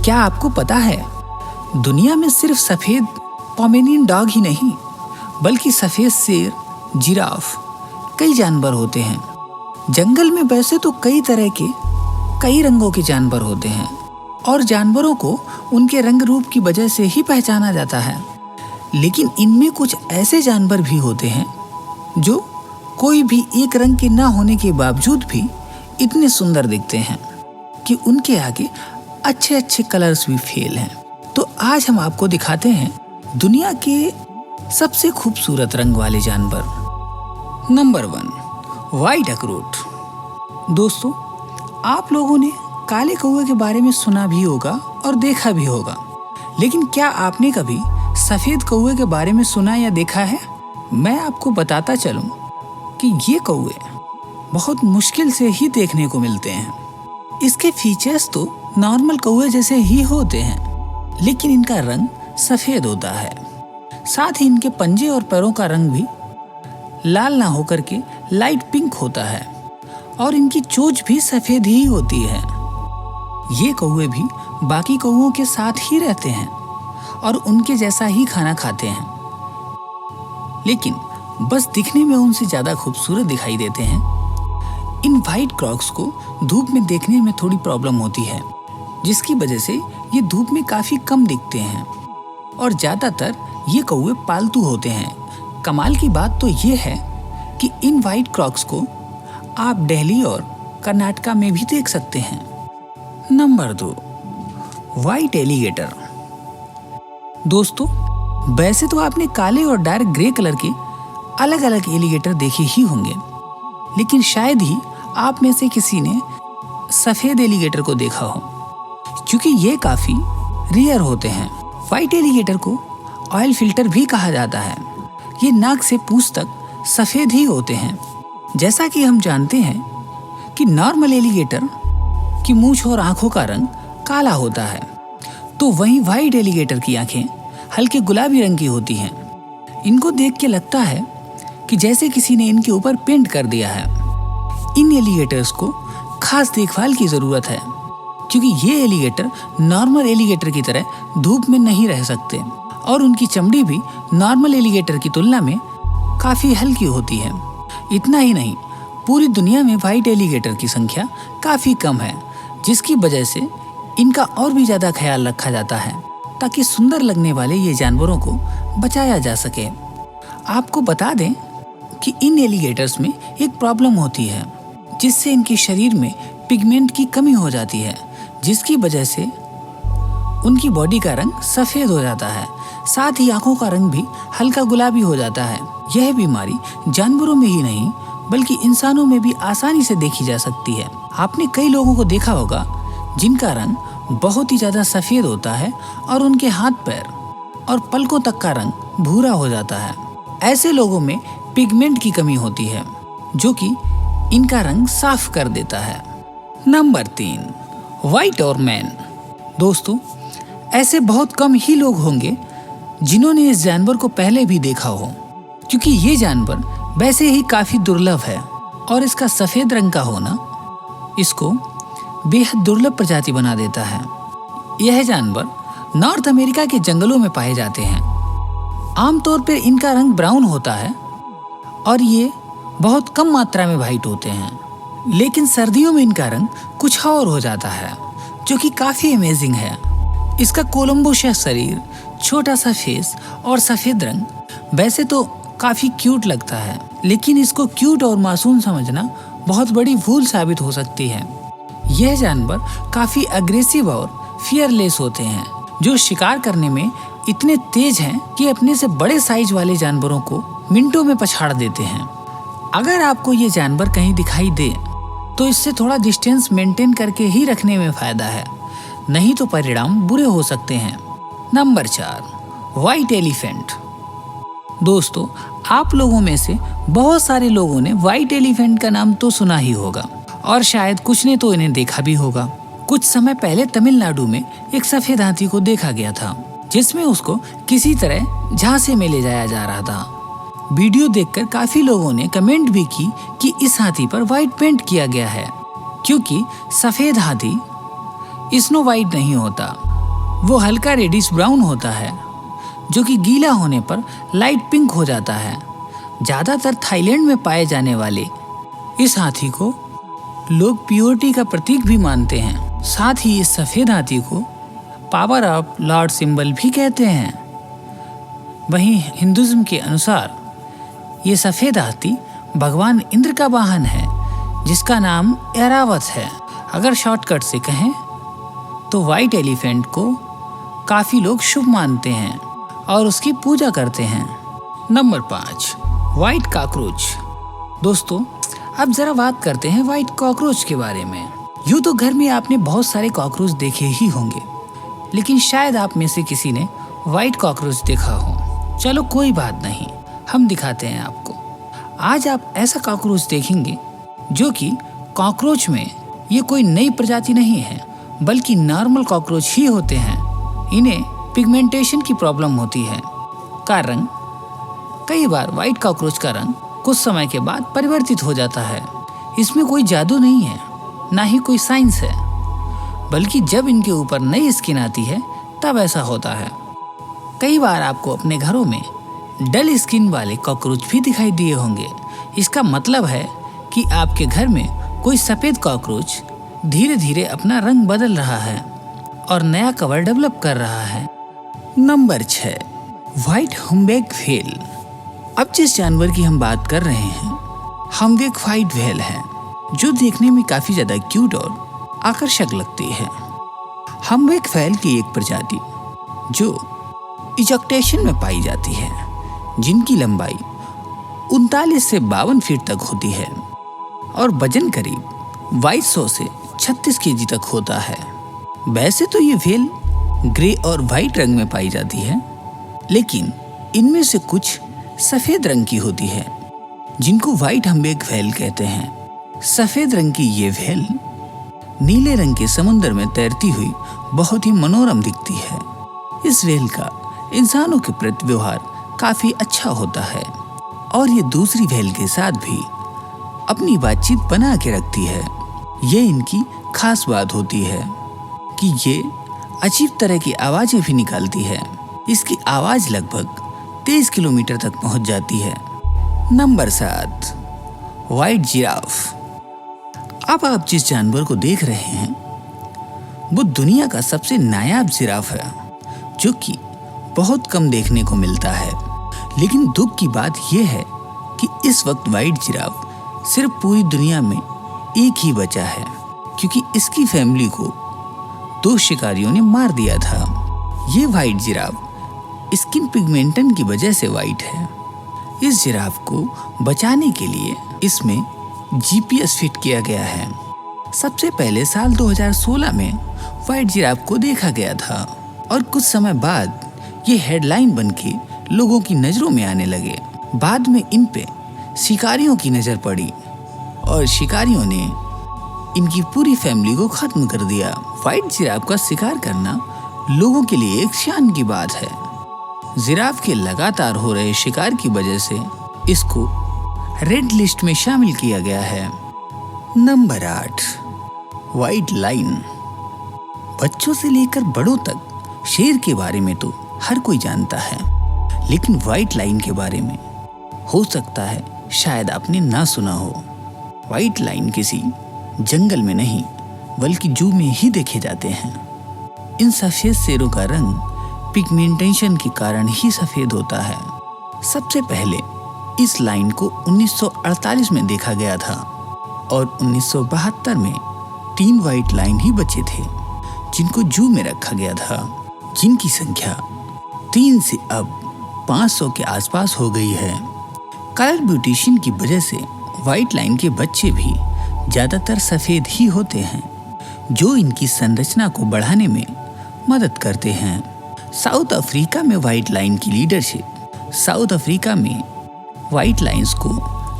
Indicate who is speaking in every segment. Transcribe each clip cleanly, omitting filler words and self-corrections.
Speaker 1: क्या आपको पता है, दुनिया में सिर्फ सफेद पोमेरियन डॉग ही नहीं बल्कि सफेद शेर, जिराफ, कई जानवर होते हैं। जंगल में वैसे तो कई तरह के, कई रंगों के जानवर होते हैं और जानवरों को उनके रंग रूप की वजह से ही पहचाना जाता है। लेकिन इनमें कुछ ऐसे जानवर भी होते हैं जो कोई भी एक रंग के ना होने के बावजूद भी इतने सुंदर दिखते हैं कि उनके आगे अच्छे अच्छे कलर्स भी फेल हैं। तो आज हम आपको दिखाते हैं दुनिया के सबसे खूबसूरत रंग वाले जानवर। नंबर 1, व्हाइट अखरोट। दोस्तों, आप लोगों ने काले कौवे के बारे में सुना भी होगा और देखा भी होगा, लेकिन क्या आपने कभी सफेद कौवे के बारे में सुना या देखा है? मैं आपको बताता चलूं कि ये कौवे बहुत मुश्किल से ही देखने को मिलते हैं। इसके फीचर्स तो नॉर्मल कौवे जैसे ही होते हैं, लेकिन इनका रंग सफेद होता है। साथ ही इनके पंजे और पैरों का रंग भी लाल ना होकर के लाइट पिंक होता है और इनकी चोंच भी सफेद ही होती है। ये कौवे भी बाकी कौवों के साथ ही रहते हैं और उनके जैसा ही खाना खाते हैं, लेकिन बस दिखने में उनसे ज्यादा खूबसूरत दिखाई देते हैं। इन व्हाइट क्रॉक्स को धूप में देखने में थोड़ी प्रॉब्लम होती है, जिसकी वजह से ये धूप में काफी कम दिखते हैं और ज्यादातर ये कौवे पालतू होते हैं। कमाल की बात तो ये है कि इन व्हाइट क्रॉक्स को आप दिल्ली और कर्नाटका में भी देख सकते हैं। Number 2, white alligator. दोस्तों, वैसे तो आपने काले और डार्क ग्रे कलर के अलग अलग एलिगेटर देखे ही होंगे, लेकिन शायद ही आप में से किसी ने सफेद एलिगेटर को देखा हो, क्योंकि ये काफी रेयर होते हैं। व्हाइट एलिगेटर को ऑयल फिल्टर भी कहा जाता है। ये नाक से पूंछ तक सफेद ही होते हैं। जैसा कि हम जानते हैं कि नॉर्मल एलिगेटर की मूंछ और आंखों का रंग काला होता है, तो वहीं व्हाइट एलिगेटर की आंखें हल्के गुलाबी रंग की होती हैं। इनको देख के लगता है कि जैसे किसी ने इनके ऊपर पेंट कर दिया है। इन एलिगेटर्स को खास देखभाल की जरूरत है, क्योंकि ये एलिगेटर नॉर्मल एलिगेटर की तरह धूप में नहीं रह सकते और उनकी चमड़ी भी नॉर्मल एलिगेटर की तुलना में काफी हल्की होती है। इतना ही नहीं, पूरी दुनिया में व्हाइट एलिगेटर की संख्या काफी कम है, जिसकी वजह से इनका और भी ज्यादा ख्याल रखा जाता है ताकि सुंदर लगने वाले ये जानवरों को बचाया जा सके। आपको बता दें कि इन एलिगेटर्स में एक प्रॉब्लम होती है, जिससे इनके शरीर में पिगमेंट की कमी हो जाती है, जिसकी वजह से उनकी बॉडी का रंग सफेद हो जाता है। साथ ही आंखों का रंग भी हल्का गुलाबी हो जाता है। यह बीमारी जानवरों में ही नहीं बल्कि इंसानों में भी आसानी से देखी जा सकती है। आपने कई लोगों को देखा होगा जिनका रंग बहुत ही ज्यादा सफेद होता है और उनके हाथ, पैर और पलकों तक का रंग भूरा हो जाता है। ऐसे लोगों में पिगमेंट की कमी होती है, जो कि इनका रंग साफ कर देता है। नंबर 3, व्हाइट और मैन। दोस्तों, ऐसे बहुत कम ही लोग होंगे जिन्होंने इस जानवर को पहले भी देखा हो, क्योंकि ये जानवर वैसे ही काफी दुर्लभ है और इसका सफेद रंग का होना इसको बेहद दुर्लभ प्रजाति बना देता है। यह जानवर नॉर्थ अमेरिका के जंगलों में पाए जाते हैं। आमतौर पर इनका रंग ब्राउन होता है और ये बहुत कम मात्रा में व्हाइट होते हैं, लेकिन सर्दियों में इनका रंग कुछ और हो जाता है, जो कि काफी अमेजिंग है। इसका कोलंबो शेप शरीर, छोटा सा फेस और सफेद रंग वैसे तो काफी क्यूट लगता है, लेकिन इसको क्यूट और मासूम समझना बहुत बड़ी भूल साबित हो सकती है। यह जानवर काफी अग्रेसिव और फियरलेस होते हैं, जो शिकार करने में इतने तेज हैं कि अपने से बड़े साइज वाले जानवरों को मिनटों में पछाड़ देते हैं। अगर आपको ये जानवर कहीं दिखाई दे तो इससे थोड़ा डिस्टेंस मेंटेन करके ही रखने में फायदा है, नहीं तो परिणाम बुरे हो सकते हैं। Number 4, white elephant. दोस्तों, आप लोगों में से बहुत सारे लोगों ने व्हाइट एलिफेंट का नाम तो सुना ही होगा और शायद कुछ ने तो इन्हें देखा भी होगा। कुछ समय पहले तमिलनाडु में एक सफेद हाथी को देखा गया था, जिसमें उसको किसी तरह झांसे में ले जाया जा रहा था। वीडियो देखकर काफी लोगों ने कमेंट भी की कि इस हाथी पर व्हाइट पेंट किया गया है, क्योंकि सफेद हाथी स्नो व्हाइट नहीं होता वो हल्का रेडिश ब्राउन होता है जो कि गीला होने पर लाइट पिंक हो जाता है। ज़्यादातर थाईलैंड में पाए जाने वाले इस हाथी को लोग प्योरिटी का प्रतीक भी मानते हैं। साथ ही इस सफ़ेद हाथी को पावर ऑफ लॉर्ड सिंबल भी कहते हैं। वहीं हिंदुज़्म के अनुसार ये सफ़ेद हाथी भगवान इंद्र का वाहन है जिसका नाम ऐरावत है। अगर शॉर्टकट से कहें तो वाइट एलिफेंट को काफ़ी लोग शुभ मानते हैं और उसकी पूजा करते हैं। Number 5, white cockroach. दोस्तों, अब ज़रा बात करते हैं वाइट कॉकरोच के बारे में। यूँ तो घर में आपने बहुत सारे कॉकरोच देखे ही होंगे, लेकिन शायद आप में से किसी ने वाइट कॉकरोच देखा हो। चलो कोई बात नहीं, हम दिखाते हैं आपको। आज आप ऐसा कॉकरोच देखेंगे जो कि कॉकरोच में ये कोई नई प्रजाति नहीं है, बल्कि नॉर्मल कॉकरोच ही होते हैं। इन्हें पिगमेंटेशन की प्रॉब्लम होती है का रंग, कई बार वाइट कॉकरोच का रंग कुछ समय के बाद परिवर्तित हो जाता है। इसमें कोई जादू नहीं है, ना ही कोई साइंस है, बल्कि जब इनके ऊपर नई स्किन आती है तब ऐसा होता है। कई बार आपको अपने घरों में डल स्किन वाले कॉकरोच भी दिखाई दिए होंगे। इसका मतलब है कि आपके घर में कोई सफ़ेद कॉकरोच धीरे धीरे अपना रंग बदल रहा है और नया कवर डेवलप कर रहा है। Number 6, white humpback whale. अब जिस जानवर की हम बात कर रहे हैं हम्बैक व्हाइट व्हेल है, जो देखने में काफ़ी ज़्यादा क्यूट और आकर्षक लगती है। हम्बैक व्हेल की एक प्रजाति जो इजैक्टेशन में पाई जाती है, जिनकी लंबाई 39 से 52 फीट तक होती है और वजन करीब 2200 से 36 केजी तक होता है। वैसे तो ये व्हेल ग्रे और वाइट रंग में पाई जाती है, लेकिन इनमें से कुछ सफ़ेद रंग की होती है, जिनको वाइट हम्बैक व्हेल कहते हैं। सफ़ेद रंग की ये व्हेल नीले रंग के समुद्र में तैरती हुई बहुत ही मनोरम दिखती है। इस व्हेल का इंसानों के प्रति व्यवहार काफ़ी अच्छा होता है और ये दूसरी व्हेल के साथ भी अपनी बातचीत बना के रखती है। ये इनकी खास बात होती है कि ये अजीब तरह की आवाज़ें भी निकालती है। इसकी आवाज़ लगभग 23 किलोमीटर तक पहुंच जाती है। Number 7, white giraffe. अब आप जिस जानवर को देख रहे हैं वो दुनिया का सबसे नायाब जिराफ है, जो कि बहुत कम देखने को मिलता है। लेकिन दुख की बात यह है कि इस वक्त वाइट जिराफ सिर्फ पूरी दुनिया में एक ही बचा है, क्योंकि इसकी फैमिली को 2 शिकारियों ने मार दिया था। ये वाइट जिराफ स्किन पिगमेंटन की वजह से वाइट है। इस जिराफ को बचाने के लिए इसमें GPS फिट किया गया है। सबसे पहले साल 2016 में वाइट जिराफ को देखा गया था और कुछ समय बाद ये हेडलाइन बनके लोगों की नज़रों में आने लगे। बाद में इन पे शिकारियों की नज़र पड़ी और शिकारियों ने इनकी पूरी फैमिली को ख़त्म कर दिया। वाइट जिराफ का शिकार करना लोगों के लिए एक शान की बात है। जिराफ के लगातार हो रहे शिकार की वजह से इसको रेड लिस्ट में शामिल किया गया है। Number 8, white line. बच्चों से लेकर बड़ों तक शेर के बारे में तो हर कोई जानता है, लेकिन वाइट लाइन के बारे में हो सकता है शायद आपने ना सुना हो। वाइट लाइन किसी जंगल में नहीं बल्कि जू में ही देखे जाते हैं। इन सफ़ेद शेरों का रंग पिगमेंटेशन के कारण ही सफ़ेद होता है। सबसे पहले इस लाइन को 1948 में देखा गया था और 1972 में 3 वाइट लाइन ही बचे थे जिनको जू में रखा गया था, जिनकी संख्या 3 से अब 500 के आसपास हो गई है। कलर ब्यूटिशियन की वजह से वाइट लाइन के बच्चे भी ज़्यादातर सफ़ेद ही होते हैं, जो इनकी संरचना को बढ़ाने में मदद करते हैं। साउथ अफ्रीका में वाइट लाइन की लीडरशिप। साउथ अफ्रीका में वाइट लाइन्स को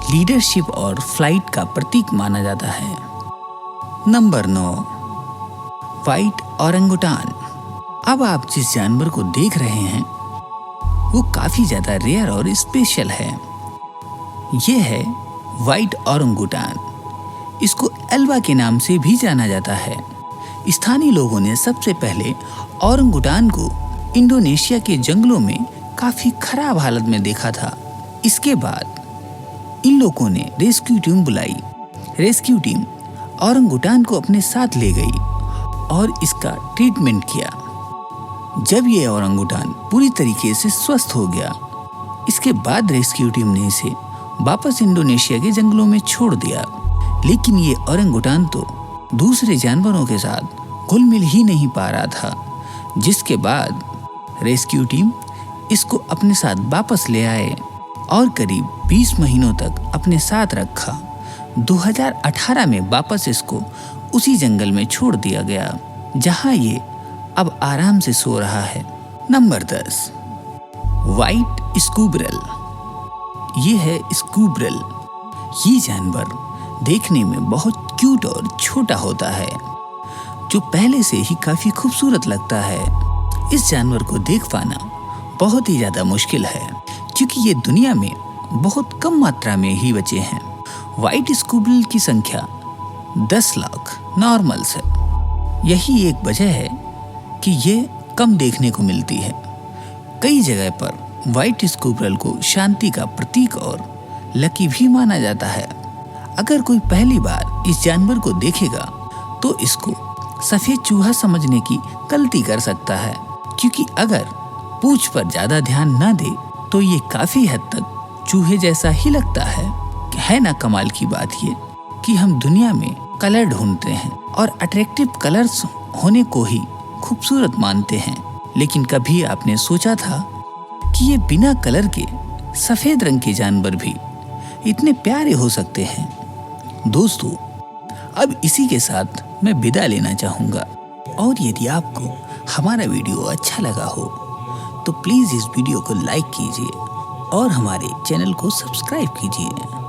Speaker 1: लीडरशिप और फ्लाइट का प्रतीक माना जाता है। Number 9, white orangutan. अब आप जिस जानवर को देख रहे हैं वो काफ़ी ज़्यादा रेयर और स्पेशल है। ये है वाइट ओरंगुटान। इसको एल्वा के नाम से भी जाना जाता है। स्थानीय लोगों ने सबसे पहले ओरंगुटान को इंडोनेशिया के जंगलों में काफी खराब हालत में देखा था। इसके बाद इन लोगों ने रेस्क्यू टीम बुलाई। रेस्क्यू टीम ओरंगुटान को अपने साथ ले गई और इसका ट्रीटमेंट किया। जब ये ओरंगुटान पूरी तरीके से स्वस्थ हो गया, इसके बाद रेस्क्यू टीम ने इसे वापस इंडोनेशिया के जंगलों में छोड़ दिया। लेकिन ये ओरंगुटान तो दूसरे जानवरों के साथ घुल मिल ही नहीं पा रहा था, जिसके बाद रेस्क्यू टीम इसको अपने साथ वापस ले आए और करीब 20 महीनों तक अपने साथ रखा। 2018 में वापस इसको उसी जंगल में छोड़ दिया गया, जहां ये अब आराम से सो रहा है। नंबर 10, व्हाइट स्कूबरल। ये है स्कूबरल। ये जानवर देखने में बहुत क्यूट और छोटा होता है, जो पहले से ही काफी खूबसूरत लगता है। इस जानवर को देख पाना बहुत ही ज्यादा मुश्किल है, क्योंकि ये दुनिया में बहुत कम मात्रा में ही बचे हैं। व्हाइट स्कूबरल की संख्या 10 लाख नॉर्मल्स है। यही एक वजह है कि ये कम देखने को मिलती है। कई जगह पर व्हाइट स्कूबरल को शांति का प्रतीक और लकी भी माना जाता है। अगर कोई पहली बार इस जानवर को देखेगा तो इसको सफेद चूहा समझने की गलती कर सकता है, क्योंकि अगर पूंछ पर ज्यादा ध्यान न दे तो ये काफी हद तक चूहे जैसा ही लगता है ना। कमाल की बात ये कि हम दुनिया में कलर ढूंढते हैं और अट्रैक्टिव कलर्स होने को ही खूबसूरत मानते हैं, लेकिन कभी आपने सोचा था कि ये बिना कलर के सफेद रंग के जानवर भी इतने प्यारे हो सकते हैं? दोस्तों, अब इसी के साथ मैं विदा लेना चाहूँगा, और यदि आपको हमारा वीडियो अच्छा लगा हो तो प्लीज़ इस वीडियो को लाइक कीजिए और हमारे चैनल को सब्सक्राइब कीजिए।